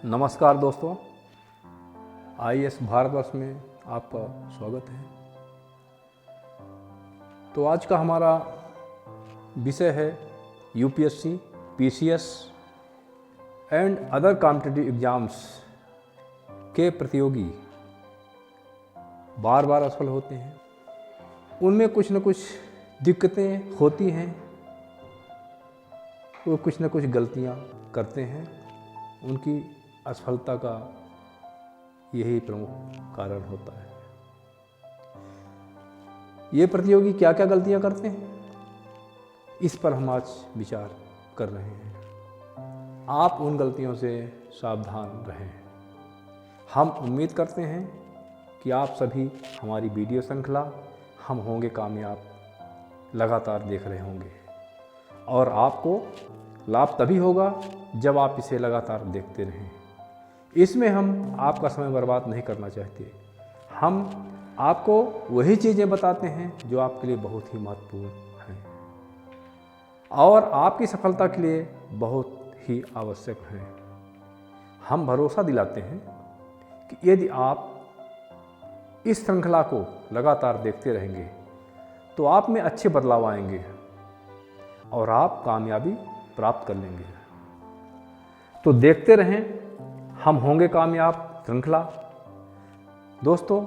नमस्कार दोस्तों, आईएएस भारतवर्ष में आपका स्वागत है। तो आज का हमारा विषय है UPSC, PCS and other competitive exams के प्रतियोगी बार बार असफल होते हैं। उनमें कुछ न कुछ दिक्कतें होती हैं, वो कुछ न कुछ गलतियां करते हैं। उनकी असफलता का यही प्रमुख कारण होता है। ये प्रतियोगी क्या क्या गलतियां करते हैं, इस पर हम आज विचार कर रहे हैं। आप उन गलतियों से सावधान रहें। हम उम्मीद करते हैं कि आप सभी हमारी वीडियो श्रृंखला हम होंगे कामयाब लगातार देख रहे होंगे, और आपको लाभ तभी होगा जब आप इसे लगातार देखते रहें। इसमें हम आपका समय बर्बाद नहीं करना चाहते। हम आपको वही चीज़ें बताते हैं जो आपके लिए बहुत ही महत्वपूर्ण हैं और आपकी सफलता के लिए बहुत ही आवश्यक हैं। हम भरोसा दिलाते हैं कि यदि आप इस श्रृंखला को लगातार देखते रहेंगे तो आप में अच्छे बदलाव आएंगे और आप कामयाबी प्राप्त कर लेंगे। तो देखते रहें, हम होंगे कामयाब श्रृंखला। दोस्तों,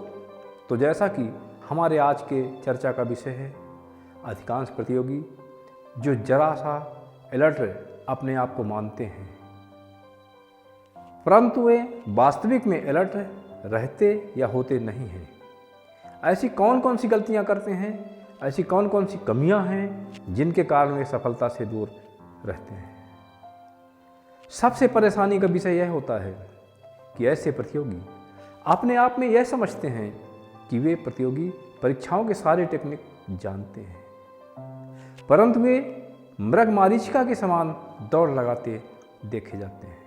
तो जैसा कि हमारे आज के चर्चा का विषय है, अधिकांश प्रतियोगी जो जरा सा अलर्ट अपने आप को मानते हैं, परंतु वे वास्तविक में अलर्ट रहते या होते नहीं हैं। ऐसी कौन कौन सी गलतियां करते हैं, ऐसी कौन कौन सी कमियां हैं जिनके कारण वे सफलता से दूर रहते हैं। सबसे परेशानी का विषय यह होता है कि ऐसे प्रतियोगी अपने आप में यह समझते हैं कि वे प्रतियोगी परीक्षाओं के सारे टेक्निक जानते हैं, परंतु वे मृग मरीचिका के समान दौड़ लगाते देखे जाते हैं।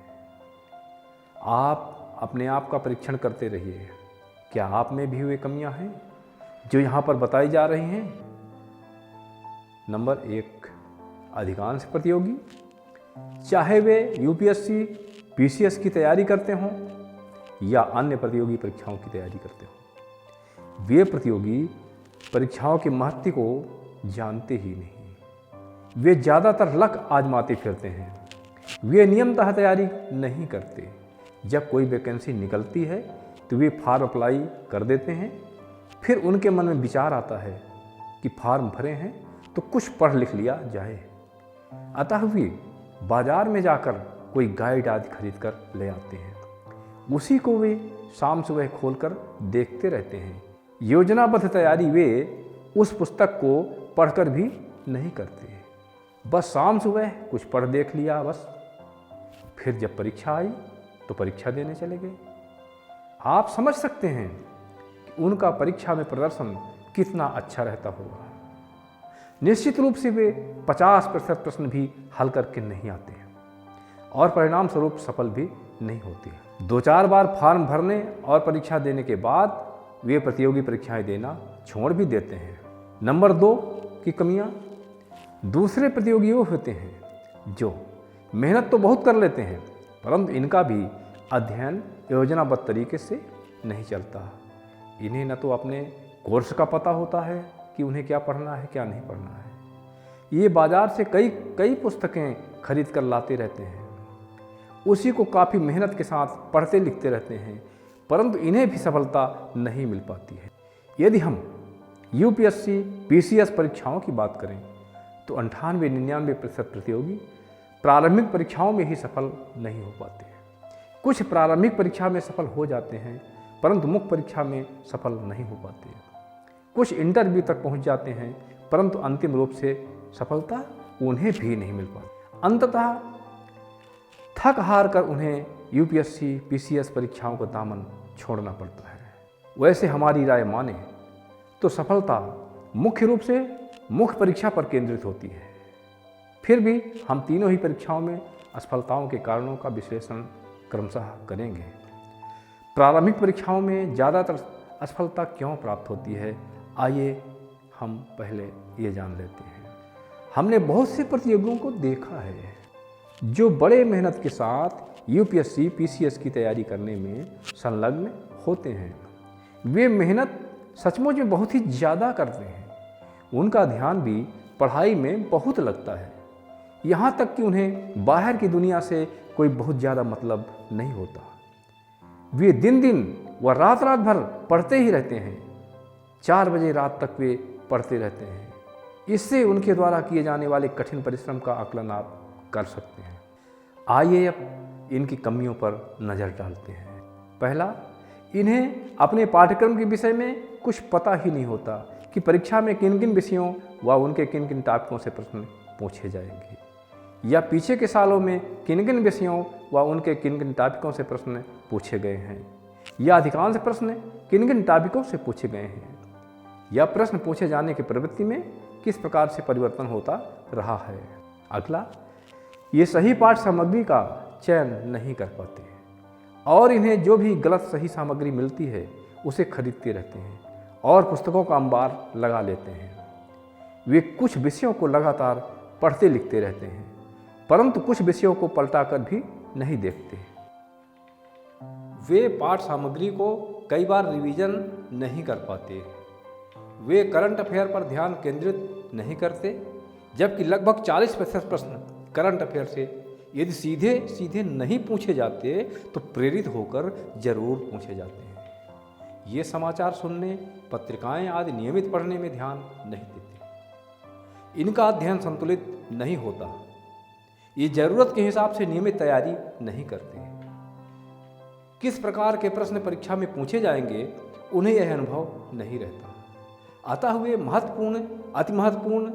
आप अपने आप का परीक्षण करते रहिए। क्या आप में भी वे कमियां हैं जो यहाँ पर बताई जा रही हैं? नंबर 1, अधिकांश प्रतियोगी, चाहे वे यूपीएससी, पीसीएस की तैयारी करते हों या अन्य प्रतियोगी परीक्षाओं की तैयारी करते हों, वे प्रतियोगी परीक्षाओं के महत्व को जानते ही नहीं। वे ज़्यादातर लक आजमाते फिरते हैं। वे नियमतः तैयारी नहीं करते। जब कोई वैकेंसी निकलती है तो वे फॉर्म अप्लाई कर देते हैं। फिर उनके मन में विचार आता है कि फॉर्म भरे हैं तो कुछ पढ़ लिख लिया जाए, अतः वे बाजार में जाकर कोई गाइड आदि खरीद कर ले आते हैं। उसी को वे शाम सुबह खोलकर देखते रहते हैं। योजनाबद्ध तैयारी वे उस पुस्तक को पढ़कर भी नहीं करते। बस शाम सुबह कुछ पढ़ देख लिया बस। फिर जब परीक्षा आई तो परीक्षा देने चले गए। आप समझ सकते हैं कि उनका परीक्षा में प्रदर्शन कितना अच्छा रहता होगा। निश्चित रूप से वे 50% प्रश्न भी हल करके नहीं आते हैं और परिणाम स्वरूप सफल भी नहीं होते हैं। 2-4 बार फॉर्म भरने और परीक्षा देने के बाद वे प्रतियोगी परीक्षाएं देना छोड़ भी देते हैं। नंबर 2 की कमियां, दूसरे प्रतियोगी वो होते हैं जो मेहनत तो बहुत कर लेते हैं, परंतु इनका भी अध्ययन योजनाबद्ध तरीके से नहीं चलता। इन्हें न तो अपने कोर्स का पता होता है कि उन्हें क्या पढ़ना है, क्या नहीं पढ़ना है। ये बाजार से कई पुस्तकें खरीद कर लाते रहते हैं, उसी को काफ़ी मेहनत के साथ पढ़ते लिखते रहते हैं, परंतु इन्हें भी सफलता नहीं मिल पाती है। यदि हम यूपीएससी, पीसीएस परीक्षाओं की बात करें तो 98-99% प्रतियोगी प्रारंभिक परीक्षाओं में ही सफल नहीं हो पाते हैं। कुछ प्रारंभिक परीक्षा में सफल हो जाते हैं, परंतु मुख्य परीक्षा में सफल नहीं हो पाते हैं। कुछ इंटरव्यू तक पहुंच जाते हैं, परंतु अंतिम रूप से सफलता उन्हें भी नहीं मिल पाती। अंततः थक हार कर उन्हें यूपीएससी, पीसीएस परीक्षाओं का दामन छोड़ना पड़ता है। वैसे हमारी राय माने तो सफलता मुख्य रूप से मुख्य परीक्षा पर केंद्रित होती है। फिर भी हम तीनों ही परीक्षाओं में असफलताओं के कारणों का विश्लेषण क्रमशः करेंगे। प्रारंभिक परीक्षाओं में ज़्यादातर असफलता क्यों प्राप्त होती है, आइए हम पहले ये जान लेते हैं। हमने बहुत से प्रतियोगियों को देखा है जो बड़े मेहनत के साथ यूपीएससी पीसीएस की तैयारी करने में संलग्न होते हैं। वे मेहनत सचमुच में बहुत ही ज़्यादा करते हैं। उनका ध्यान भी पढ़ाई में बहुत लगता है, यहाँ तक कि उन्हें बाहर की दुनिया से कोई बहुत ज़्यादा मतलब नहीं होता। वे दिन दिन व रात रात भर पढ़ते ही रहते हैं। 4 बजे रात तक वे पढ़ते रहते हैं। इससे उनके द्वारा किए जाने वाले कठिन परिश्रम का आकलन आप कर सकते हैं। आइए अब इनकी कमियों पर नज़र डालते हैं। पहला, इन्हें अपने पाठ्यक्रम के विषय में कुछ पता ही नहीं होता कि परीक्षा में किन किन विषयों व उनके किन किन टॉपिकों से प्रश्न पूछे जाएंगे, या पीछे के सालों में किन किन विषयों व उनके किन किन टॉपिकों से प्रश्न पूछे गए हैं, या अधिकांश प्रश्न किन किन टॉपिकों से पूछे गए हैं, या प्रश्न पूछे जाने की प्रवृत्ति में किस प्रकार से परिवर्तन होता रहा है। अगला, ये सही पाठ सामग्री का चयन नहीं कर पाते और इन्हें जो भी गलत सही सामग्री मिलती है उसे खरीदते रहते हैं और पुस्तकों का अंबार लगा लेते हैं। वे कुछ विषयों को लगातार पढ़ते लिखते रहते हैं, परंतु कुछ विषयों को पलटाकर भी नहीं देखते। वे पाठ सामग्री को कई बार रिवीजन नहीं कर पाते। वे करंट अफेयर पर ध्यान केंद्रित नहीं करते, जबकि लगभग 40% प्रश्न करंट अफेयर से यदि सीधे सीधे नहीं पूछे जाते तो प्रेरित होकर जरूर पूछे जाते हैं। ये समाचार सुनने, पत्रिकाएं आदि नियमित पढ़ने में ध्यान नहीं देते। इनका अध्ययन संतुलित नहीं होता। ये जरूरत के हिसाब से नियमित तैयारी नहीं करते। किस प्रकार के प्रश्न परीक्षा में पूछे जाएंगे उन्हें यह अनुभव नहीं रहता। अतः वे महत्वपूर्ण, अति महत्वपूर्ण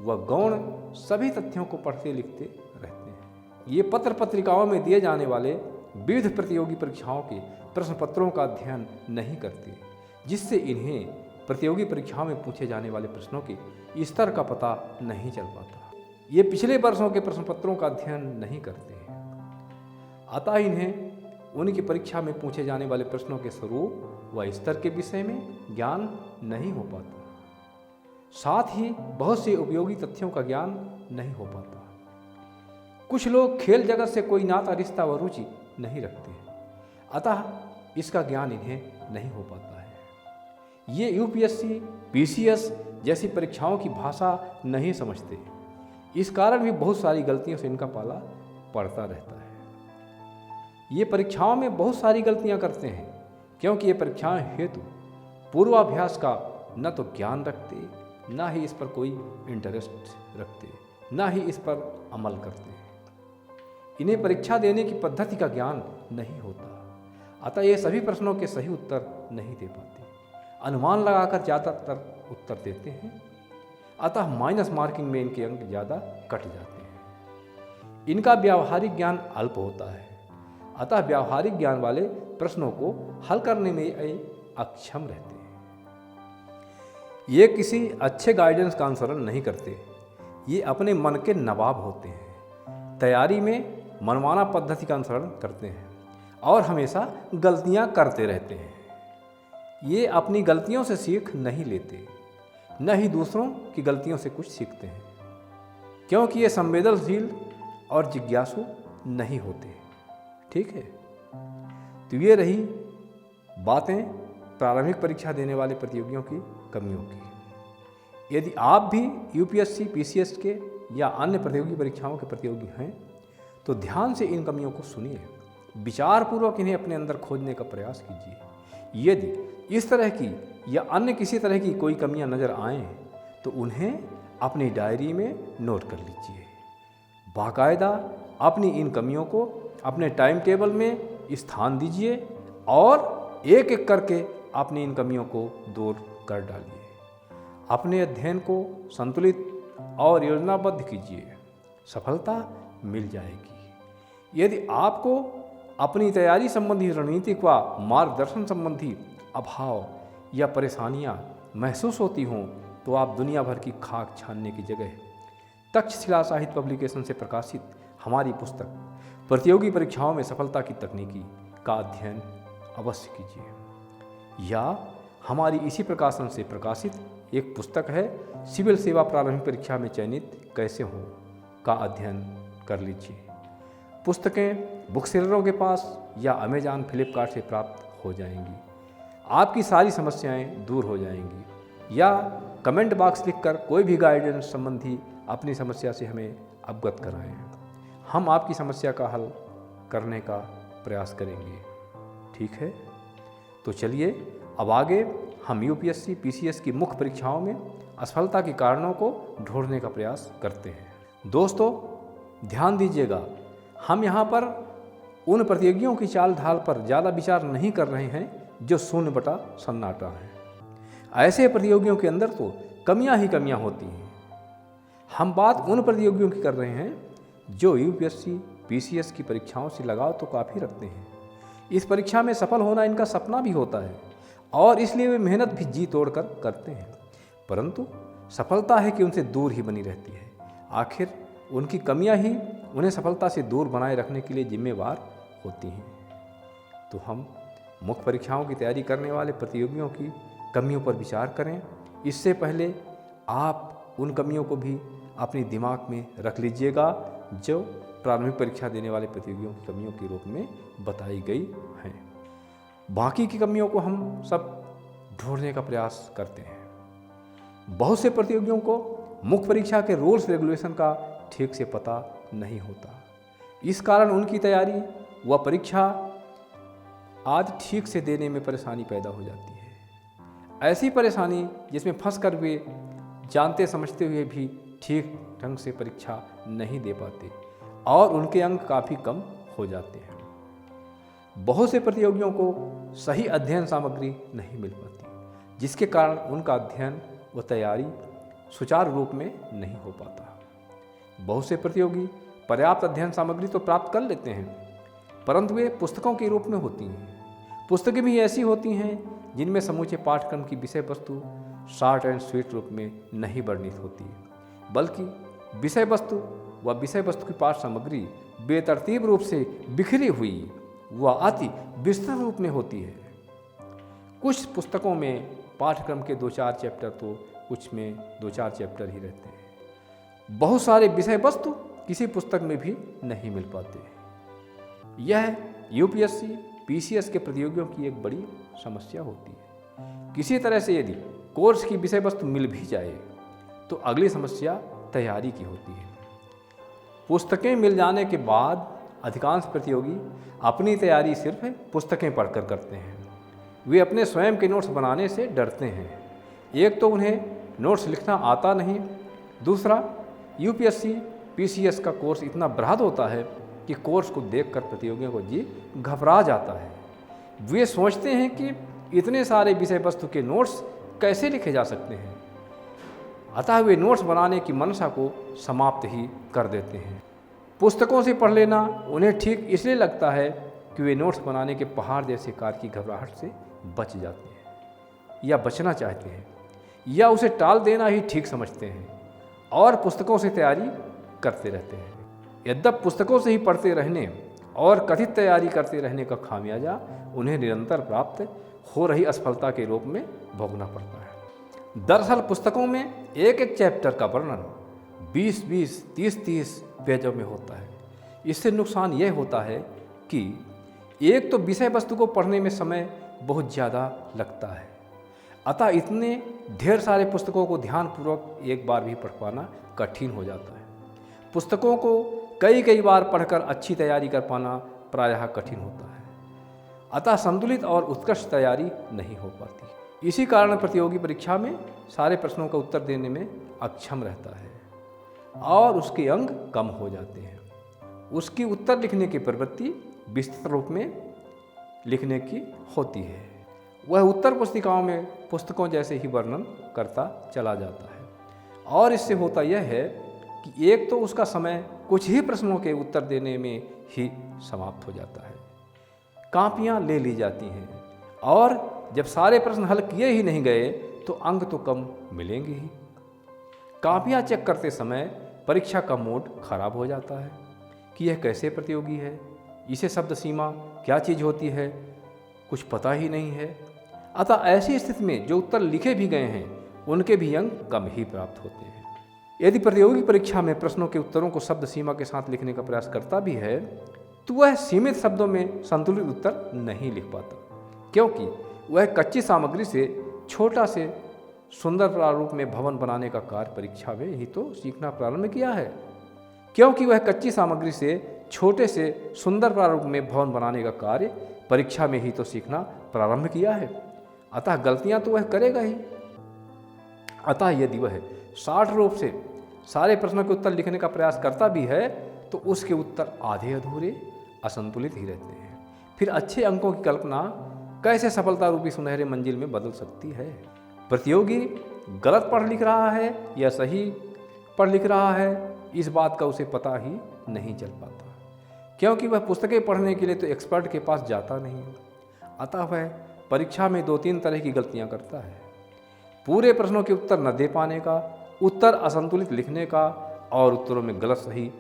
व गौण सभी तथ्यों को पढ़ते लिखते रहते हैं। ये पत्र पत्रिकाओं में दिए जाने वाले विविध प्रतियोगी परीक्षाओं के प्रश्न पत्रों का अध्ययन नहीं करते, जिससे इन्हें प्रतियोगी परीक्षाओं में पूछे जाने वाले प्रश्नों के स्तर का पता नहीं चल पाता। ये पिछले वर्षों के प्रश्न पत्रों का अध्ययन नहीं करते हैं, अतः इन्हें उनकी परीक्षा में पूछे जाने वाले प्रश्नों के स्वरूप व स्तर के विषय में ज्ञान नहीं हो पाता। साथ ही बहुत से उपयोगी तथ्यों का ज्ञान नहीं हो पाता। कुछ लोग खेल जगत से कोई नाता, रिश्ता व रुचि नहीं रखते, अतः इसका ज्ञान इन्हें नहीं हो पाता है। ये यूपीएससी, पीसीएस जैसी परीक्षाओं की भाषा नहीं समझते। इस कारण भी बहुत सारी गलतियों से इनका पाला पड़ता रहता है। ये परीक्षाओं में बहुत सारी गलतियां करते हैं, क्योंकि ये परीक्षाएं हेतु पूर्वाभ्यास का न तो ज्ञान रखते, ना ही इस पर कोई इंटरेस्ट रखते, ना ही इस पर अमल करते हैं। इन्हें परीक्षा देने की पद्धति का ज्ञान नहीं होता, अतः ये सभी प्रश्नों के सही उत्तर नहीं दे पाते। अनुमान लगाकर ज़्यादातर उत्तर देते हैं, अतः माइनस मार्किंग में इनके अंक ज़्यादा कट जाते हैं। इनका व्यावहारिक ज्ञान अल्प होता है, अतः व्यावहारिक ज्ञान वाले प्रश्नों को हल करने में अक्षम रहते हैं। ये किसी अच्छे गाइडेंस का अनुसरण नहीं करते। ये अपने मन के नवाब होते हैं, तैयारी में मनमाना पद्धति का अनुसरण करते हैं और हमेशा गलतियां करते रहते हैं। ये अपनी गलतियों से सीख नहीं लेते, न ही दूसरों की गलतियों से कुछ सीखते हैं, क्योंकि ये संवेदनशील और जिज्ञासु नहीं होते। ठीक है, तो ये रही बातें प्रारंभिक परीक्षा देने वाले प्रतियोगियों की कमियों की। यदि आप भी यूपीएससी, पीसीएस के या अन्य प्रतियोगी परीक्षाओं के प्रतियोगी हैं तो ध्यान से इन कमियों को सुनिए, विचारपूर्वक इन्हें अपने अंदर खोजने का प्रयास कीजिए। यदि इस तरह की या अन्य किसी तरह की कोई कमियां नज़र आएँ तो उन्हें अपनी डायरी में नोट कर लीजिए। बाकायदा अपनी इन कमियों को अपने टाइम टेबल में स्थान दीजिए और एक एक करके अपनी इन कमियों को दूर कर डालिए। अपने अध्ययन को संतुलित और योजनाबद्ध कीजिए, सफलता मिल जाएगी। यदि आपको अपनी तैयारी संबंधी रणनीतिक व मार्गदर्शन संबंधी अभाव या परेशानियां महसूस होती हों तो आप दुनिया भर की खाक छानने की जगह तक्षशिला साहित्य पब्लिकेशन से प्रकाशित हमारी पुस्तक प्रतियोगी परीक्षाओं में सफलता की तकनीकी का अध्ययन अवश्य कीजिए, या हमारी इसी प्रकाशन से प्रकाशित एक पुस्तक है सिविल सेवा प्रारंभिक परीक्षा में चयनित कैसे हो का अध्ययन कर लीजिए। पुस्तकें बुक सेलरों के पास या अमेजान फ्लिपकार्ट से प्राप्त हो जाएंगी। आपकी सारी समस्याएं दूर हो जाएंगी। या कमेंट बॉक्स लिखकर कोई भी गाइडेंस संबंधी अपनी समस्या से हमें अवगत कराएं। हम आपकी समस्या का हल करने का प्रयास करेंगे। ठीक है, तो चलिए अब आगे हम यूपीएससी पीसीएस की मुख्य परीक्षाओं में असफलता के कारणों को ढूंढने का प्रयास करते हैं। दोस्तों ध्यान दीजिएगा, हम यहाँ पर उन प्रतियोगियों की चाल ढाल पर ज़्यादा विचार नहीं कर रहे हैं जो शून्य बटा सन्नाटा है। ऐसे प्रतियोगियों के अंदर तो कमियां ही कमियां होती हैं। हम बात उन प्रतियोगियों की कर रहे हैं जो यूपीएससी पीसीएस की परीक्षाओं से लगाव तो काफ़ी रखते हैं। इस परीक्षा में सफल होना इनका सपना भी होता है और इसलिए वे मेहनत भी जी तोड़कर करते हैं, परंतु सफलता है कि उनसे दूर ही बनी रहती है। आखिर उनकी कमियां ही उन्हें सफलता से दूर बनाए रखने के लिए जिम्मेवार होती हैं। तो हम मुख्य परीक्षाओं की तैयारी करने वाले प्रतियोगियों की कमियों पर विचार करें। इससे पहले आप उन कमियों को भी अपने दिमाग में रख लीजिएगा जो प्रारंभिक परीक्षा देने वाले प्रतियोगियों की कमियों के रूप में बताई गई हैं। बाकी की कमियों को हम सब ढूंढने का प्रयास करते हैं। बहुत से प्रतियोगियों को मुख्य परीक्षा के रूल्स रेगुलेशन का ठीक से पता नहीं होता। इस कारण उनकी तैयारी व परीक्षा आज ठीक से देने में परेशानी पैदा हो जाती है। ऐसी परेशानी जिसमें फंस कर वे जानते समझते हुए भी ठीक ढंग से परीक्षा नहीं दे पाते और उनके अंक काफ़ी कम हो जाते हैं। बहुत से प्रतियोगियों को सही अध्ययन सामग्री नहीं मिल पाती, जिसके कारण उनका अध्ययन व तैयारी सुचारू रूप में नहीं हो पाता। बहुत से प्रतियोगी पर्याप्त अध्ययन सामग्री तो प्राप्त कर लेते हैं, परंतु वे पुस्तकों के रूप में होती हैं। पुस्तकें भी ऐसी होती हैं जिनमें समूचे पाठ्यक्रम की विषय वस्तु शॉर्ट एंड स्वीट रूप में नहीं वर्णित होती, बल्कि विषय वस्तु व विषय वस्तु की पाठ सामग्री बेतरतीब रूप से बिखरी हुई व अति विस्तृत रूप में होती है। कुछ पुस्तकों में पाठ्यक्रम के 2-4 चैप्टर तो कुछ में 2-4 चैप्टर ही रहते हैं। बहुत सारे विषय वस्तु किसी पुस्तक में भी नहीं मिल पाते। यह यूपीएससी पीसीएस के प्रतियोगियों की एक बड़ी समस्या होती है। किसी तरह से यदि कोर्स की विषय वस्तु मिल भी जाए तो अगली समस्या तैयारी की होती है। पुस्तकें मिल जाने के बाद अधिकांश प्रतियोगी अपनी तैयारी सिर्फ पुस्तकें पढ़कर करते हैं। वे अपने स्वयं के नोट्स बनाने से डरते हैं। एक तो उन्हें नोट्स लिखना आता नहीं, दूसरा यूपीएससी पीसीएस का कोर्स इतना बृहद होता है कि कोर्स को देखकर प्रतियोगियों को जी घबरा जाता है। वे सोचते हैं कि इतने सारे विषय वस्तु के नोट्स कैसे लिखे जा सकते हैं, अतः वे नोट्स बनाने की मनसा को समाप्त ही कर देते हैं। पुस्तकों से पढ़ लेना उन्हें ठीक इसलिए लगता है कि वे नोट्स बनाने के पहाड़ जैसे कार्य की घबराहट से बच जाते हैं या बचना चाहते हैं, या उसे टाल देना ही ठीक समझते हैं और पुस्तकों से तैयारी करते रहते हैं। यद्यपि पुस्तकों से ही पढ़ते रहने और कथित तैयारी करते रहने का खामियाजा उन्हें निरंतर प्राप्त हो रही असफलता के रूप में भोगना पड़ता है। दरअसल पुस्तकों में एक एक चैप्टर का वर्णन 20-20, 30-30 पेजों में होता है। इससे नुकसान यह होता है कि एक तो विषय वस्तु को पढ़ने में समय बहुत ज़्यादा लगता है, अतः इतने ढेर सारे पुस्तकों को ध्यानपूर्वक एक बार भी पढ़ पाना कठिन हो जाता है। पुस्तकों को कई बार पढ़कर अच्छी तैयारी कर पाना प्रायः कठिन होता है, अतः संतुलित और उत्कृष्ट तैयारी नहीं हो पाती। इसी कारण प्रतियोगी परीक्षा में सारे प्रश्नों का उत्तर देने में अक्षम रहता है और उसके अंक कम हो जाते हैं। उसकी उत्तर लिखने की प्रवृत्ति विस्तृत रूप में लिखने की होती है। वह उत्तर पुस्तिकाओं में पुस्तकों जैसे ही वर्णन करता चला जाता है और इससे होता यह है कि एक तो उसका समय कुछ ही प्रश्नों के उत्तर देने में ही समाप्त हो जाता है। कापियाँ ले ली जाती हैं और जब सारे प्रश्न हल किए ही नहीं गए तो अंक तो कम मिलेंगे ही। कापियाँ चेक करते समय परीक्षा का मूड खराब हो जाता है कि यह कैसे प्रतियोगी है, इसे शब्द सीमा क्या चीज़ होती है कुछ पता ही नहीं है। अतः ऐसी स्थिति में जो उत्तर लिखे भी गए हैं उनके भी अंक कम ही प्राप्त होते हैं। यदि प्रतियोगी परीक्षा में प्रश्नों के उत्तरों को शब्द सीमा के साथ लिखने का प्रयास करता भी है तो वह सीमित शब्दों में संतुलित उत्तर नहीं लिख पाता, क्योंकि वह कच्ची सामग्री से छोटा से सुंदर प्रारूप में भवन बनाने का कार्य परीक्षा में ही तो सीखना प्रारंभ किया है। क्योंकि वह कच्ची सामग्री से छोटे से सुंदर प्रारूप में भवन बनाने का कार्य परीक्षा में ही तो सीखना प्रारंभ किया है, अतः गलतियां तो वह करेगा ही। अतः यदि वह 60 रूप से सारे प्रश्नों के उत्तर लिखने का प्रयास करता भी है तो उसके उत्तर आधे अधूरे असंतुलित ही रहते हैं। फिर अच्छे अंकों की कल्पना कैसे सफलता रूपी सुनहरे मंजिल में बदल सकती है। प्रतियोगी गलत पढ़ लिख रहा है या सही पढ़ लिख रहा है, इस बात का उसे पता ही नहीं चल पाता, क्योंकि वह पुस्तकें पढ़ने के लिए तो एक्सपर्ट के पास जाता नहीं। अतः वह परीक्षा में 2-3 तरह की गलतियां करता है। पूरे प्रश्नों के उत्तर न दे पाने का, उत्तर असंतुलित लिखने का और उत्तरों में गलत सही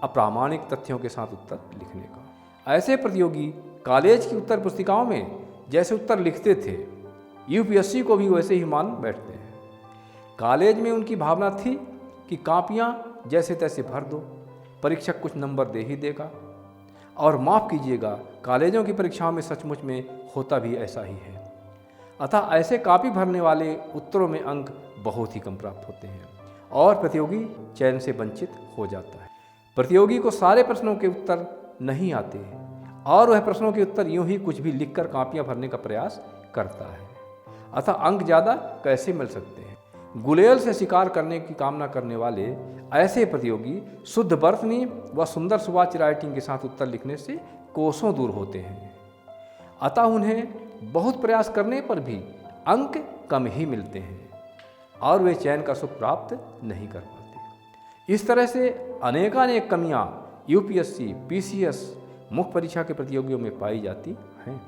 अप्रामाणिक तथ्यों के साथ उत्तर लिखने का। ऐसे प्रतियोगी कॉलेज की उत्तर पुस्तिकाओं में जैसे उत्तर लिखते थे, यूपीएससी को भी वैसे ही मान बैठते हैं। कॉलेज में उनकी भावना थी कि कापियां जैसे तैसे भर दो, परीक्षक कुछ नंबर दे ही देगा। और माफ़ कीजिएगा, कॉलेजों की परीक्षाओं में सचमुच में होता भी ऐसा ही है। अतः ऐसे कापी भरने वाले उत्तरों में अंक बहुत ही कम प्राप्त होते हैं और प्रतियोगी चयन से वंचित हो जाता है। प्रतियोगी को सारे प्रश्नों के उत्तर नहीं आते और वह प्रश्नों के उत्तर यूं ही कुछ भी लिखकर कापियां भरने का प्रयास करता है, अतः अंक ज़्यादा कैसे मिल सकते हैं। गुलेल से शिकार करने की कामना करने वाले ऐसे प्रतियोगी शुद्ध बर्तनी व सुंदर सुवाच राइटिंग के साथ उत्तर लिखने से कोसों दूर होते हैं, अतः उन्हें बहुत प्रयास करने पर भी अंक कम ही मिलते हैं और वे चयन का सुख प्राप्त नहीं कर पाते। इस तरह से अनेकानेक कमियां यूपीएससी, पीसीएस मुख्य परीक्षा के प्रतियोगियों में पाई जाती हैं,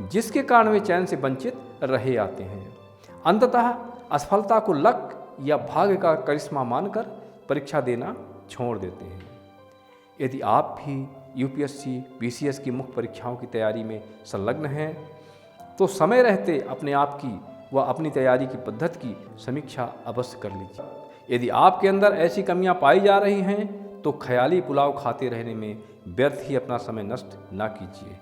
जिसके कारण वे चयन से वंचित रहे आते हैं। अंततः असफलता को लक या भाग्य का करिश्मा मानकर परीक्षा देना छोड़ देते हैं। यदि आप भी यूपीएससी, पीसीएस की मुख्य परीक्षाओं की तैयारी में संलग्न हैं तो समय रहते अपने आप की व अपनी तैयारी की पद्धति की समीक्षा अवश्य कर लीजिए। यदि आपके अंदर ऐसी कमियां पाई जा रही हैं तो ख्याली पुलाव खाते रहने में व्यर्थ ही अपना समय नष्ट न कीजिए।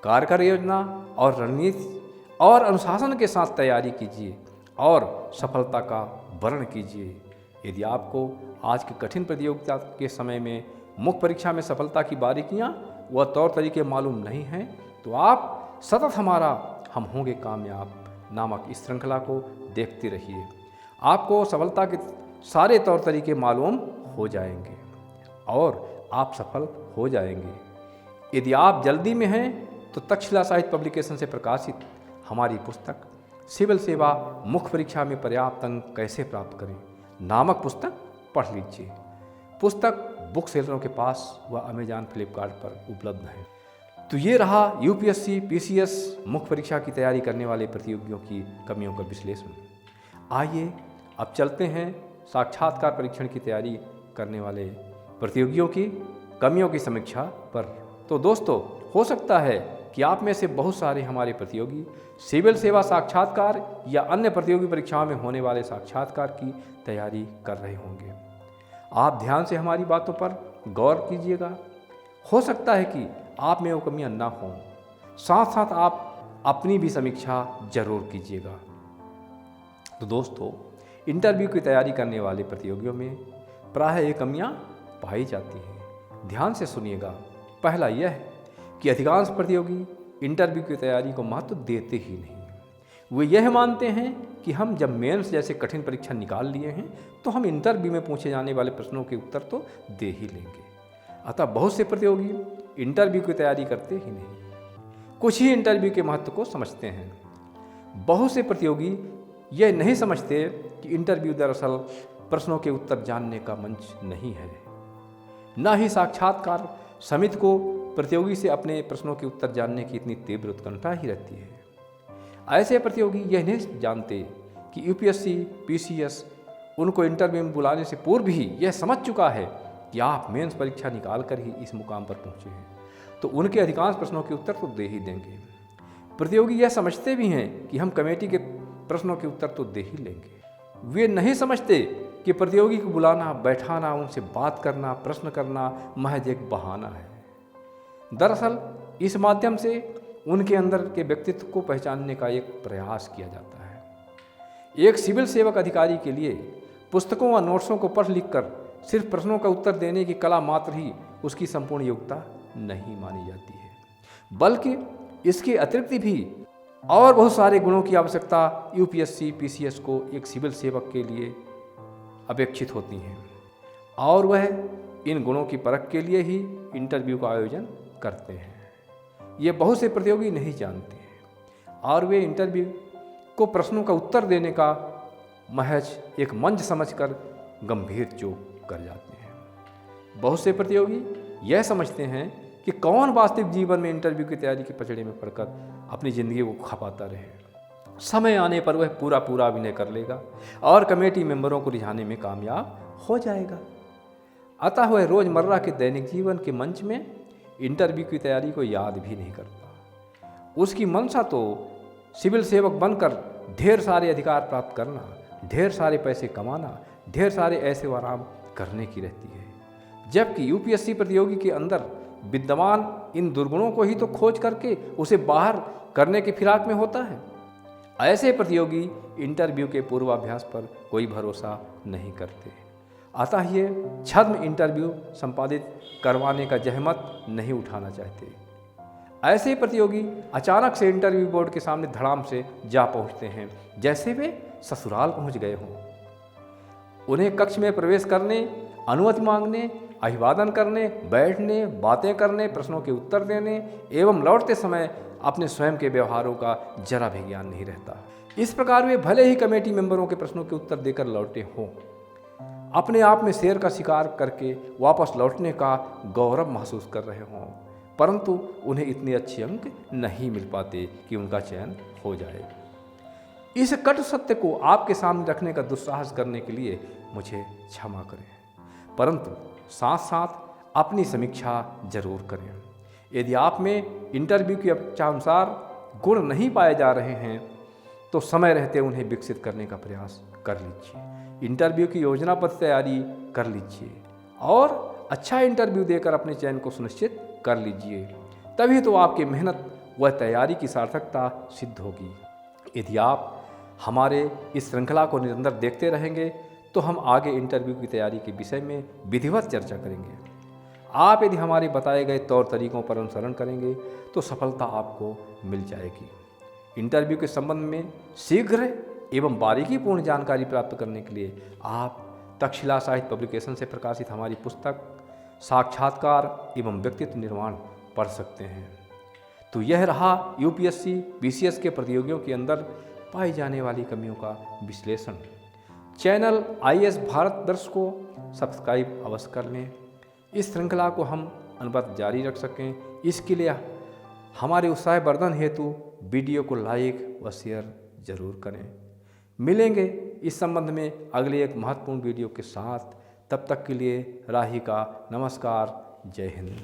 कार्यकर योजना और रणनीति और अनुशासन के साथ तैयारी कीजिए और सफलता का वर्ण कीजिए। यदि आपको आज की कठिन प्रतियोगिता के समय में मुख्य परीक्षा में सफलता की बारीकियां व तौर तरीके मालूम नहीं हैं तो आप सतत हमारा हम होंगे कामयाब नामक इस श्रृंखला को देखते रहिए। आपको सफलता के सारे तौर तरीके मालूम हो जाएंगे और आप सफल हो जाएंगे। यदि आप जल्दी में हैं तो तक्षशिला साहित्य पब्लिकेशन से प्रकाशित हमारी पुस्तक सिविल सेवा मुख्य परीक्षा में पर्याप्त अंक कैसे प्राप्त करें नामक पुस्तक पढ़ लीजिए। पुस्तक बुक सेलरों के पास व अमेजॉन, फ्लिपकार्ट पर उपलब्ध है। तो ये रहा यूपीएससी, पीसीएस मुख्य परीक्षा की तैयारी करने वाले प्रतियोगियों की कमियों का विश्लेषण। आइए अब चलते हैं साक्षात्कार परीक्षण की तैयारी करने वाले प्रतियोगियों की कमियों की समीक्षा पर। तो दोस्तों, हो सकता है कि आप में से बहुत सारे हमारे प्रतियोगी सिविल सेवा साक्षात्कार या अन्य प्रतियोगी परीक्षाओं में होने वाले साक्षात्कार की तैयारी कर रहे होंगे। आप ध्यान से हमारी बातों पर गौर कीजिएगा। हो सकता है कि आप में वो कमियां ना हों, साथ साथ आप अपनी भी समीक्षा जरूर कीजिएगा। तो दोस्तों, इंटरव्यू की तैयारी करने वाले प्रतियोगियों में प्रायः ये कमियां पाई जाती हैं। ध्यान से सुनिएगा। पहला यह है कि अधिकांश प्रतियोगी इंटरव्यू की तैयारी को महत्व देते ही नहीं। वे यह मानते हैं कि हम जब मेंस जैसे कठिन परीक्षा निकाल लिए हैं तो हम इंटरव्यू में पूछे जाने वाले प्रश्नों के उत्तर तो दे ही लेंगे। अतः बहुत से प्रतियोगी इंटरव्यू की तैयारी करते ही नहीं, कुछ ही इंटरव्यू के महत्व को समझते हैं। बहुत से प्रतियोगी यह नहीं समझते कि इंटरव्यू दरअसल प्रश्नों के उत्तर जानने का मंच नहीं है। न ही साक्षात्कार समिति को प्रतियोगी से अपने प्रश्नों के उत्तर जानने की इतनी तीव्र उत्कंठा ही रहती है। ऐसे प्रतियोगी यह नहीं जानते कि यूपीएससी, पीसीएस उनको इंटरव्यू में बुलाने से पूर्व ही यह समझ चुका है कि आप मेंस परीक्षा निकाल कर ही इस मुकाम पर पहुंचे हैं, तो उनके अधिकांश प्रश्नों के उत्तर तो दे ही देंगे। प्रतियोगी यह समझते भी हैं कि हम कमेटी के प्रश्नों के उत्तर तो दे ही लेंगे। वे नहीं समझते कि प्रतियोगी को बुलाना, बैठाना, उनसे बात करना, प्रश्न करना महज एक बहाना है। दरअसल इस माध्यम से उनके अंदर के व्यक्तित्व को पहचानने का एक प्रयास किया जाता है। एक सिविल सेवक अधिकारी के लिए पुस्तकों व नोट्सों को पढ़ लिख कर सिर्फ प्रश्नों का उत्तर देने की कला मात्र ही उसकी संपूर्ण योग्यता नहीं मानी जाती है, बल्कि इसके अतिरिक्त भी और बहुत सारे गुणों की आवश्यकता यूपीएससी पीसीएस को एक सिविल सेवक के लिए अपेक्षित होती हैं और वह इन गुणों की परख के लिए ही इंटरव्यू का आयोजन करते हैं। ये बहुत से प्रतियोगी नहीं जानते हैं और वे इंटरव्यू को प्रश्नों का उत्तर देने का महज एक मंच समझकर गंभीर चूक कर जाते हैं। बहुत से प्रतियोगी यह समझते हैं कि कौन वास्तविक जीवन में इंटरव्यू की तैयारी के पचड़े में पड़कर अपनी ज़िंदगी को खपाता रहे। समय आने पर वह पूरा अभिनय कर लेगा और कमेटी मेंबरों को रिझाने में कामयाब हो जाएगा। अतः वह रोज़मर्रा के दैनिक जीवन के मंच में इंटरव्यू की तैयारी को याद भी नहीं करता। उसकी मंशा तो सिविल सेवक बनकर ढेर सारे अधिकार प्राप्त करना, ढेर सारे पैसे कमाना, ढेर सारे ऐसे आराम करने की रहती है, जबकि यूपीएससी प्रतियोगी के अंदर विद्यमान इन दुर्गुणों को ही तो खोज करके उसे बाहर करने की फिराक में होता है। ऐसे प्रतियोगी इंटरव्यू के पूर्वाभ्यास पर कोई भरोसा नहीं करते, अतः ये छद्म इंटरव्यू संपादित करवाने का जहमत नहीं उठाना चाहते। ऐसे प्रतियोगी अचानक से इंटरव्यू बोर्ड के सामने धड़ाम से जा पहुंचते हैं, जैसे वे ससुराल पहुंच गए हों। उन्हें कक्ष में प्रवेश करने, अनुमति मांगने, अभिवादन करने, बैठने, बातें करने, प्रश्नों के उत्तर देने एवं लौटते समय अपने स्वयं के व्यवहारों का जरा भी ज्ञान नहीं रहता। इस प्रकार वे भले ही कमेटी मेंबरों के प्रश्नों के उत्तर देकर लौटे हों, अपने आप में शेर का शिकार करके वापस लौटने का गौरव महसूस कर रहे हों, परंतु उन्हें इतने अच्छे अंक नहीं मिल पाते कि उनका चयन हो जाए। इस कटु सत्य को आपके सामने रखने का दुस्साहस करने के लिए मुझे क्षमा करें, परंतु साथ साथ अपनी समीक्षा जरूर करें। यदि आप में इंटरव्यू की अपेक्षानुसार गुण नहीं पाए जा रहे हैं तो समय रहते उन्हें विकसित करने का प्रयास कर लीजिए। इंटरव्यू की योजनाबद्ध तैयारी कर लीजिए और अच्छा इंटरव्यू देकर अपने चयन को सुनिश्चित कर लीजिए, तभी तो आपकी मेहनत व तैयारी की सार्थकता सिद्ध होगी। यदि आप हमारे इस श्रृंखला को निरंतर देखते रहेंगे तो हम आगे इंटरव्यू की तैयारी के विषय में विधिवत चर्चा करेंगे। आप यदि हमारे बताए गए तौर तरीकों पर अनुसरण करेंगे तो सफलता आपको मिल जाएगी। इंटरव्यू के संबंध में शीघ्र एवं बारीकीपूर्ण जानकारी प्राप्त करने के लिए आप तक्षशिला साहित्य पब्लिकेशन से प्रकाशित हमारी पुस्तक साक्षात्कार एवं व्यक्तित्व निर्माण पढ़ सकते हैं। तो यह रहा यूपीएससी पीसीएस के प्रतियोगियों के अंदर पाई जाने वाली कमियों का विश्लेषण। चैनल आईएएस भारत दर्श को सब्सक्राइब अवश्य कर लें। इस श्रृंखला को हम अनवरत जारी रख सकें, इसके लिए हमारे उत्साहवर्धन हेतु वीडियो को लाइक व शेयर जरूर करें। मिलेंगे इस संबंध में अगले एक महत्वपूर्ण वीडियो के साथ। तब तक के लिए राही का नमस्कार। जय हिंद।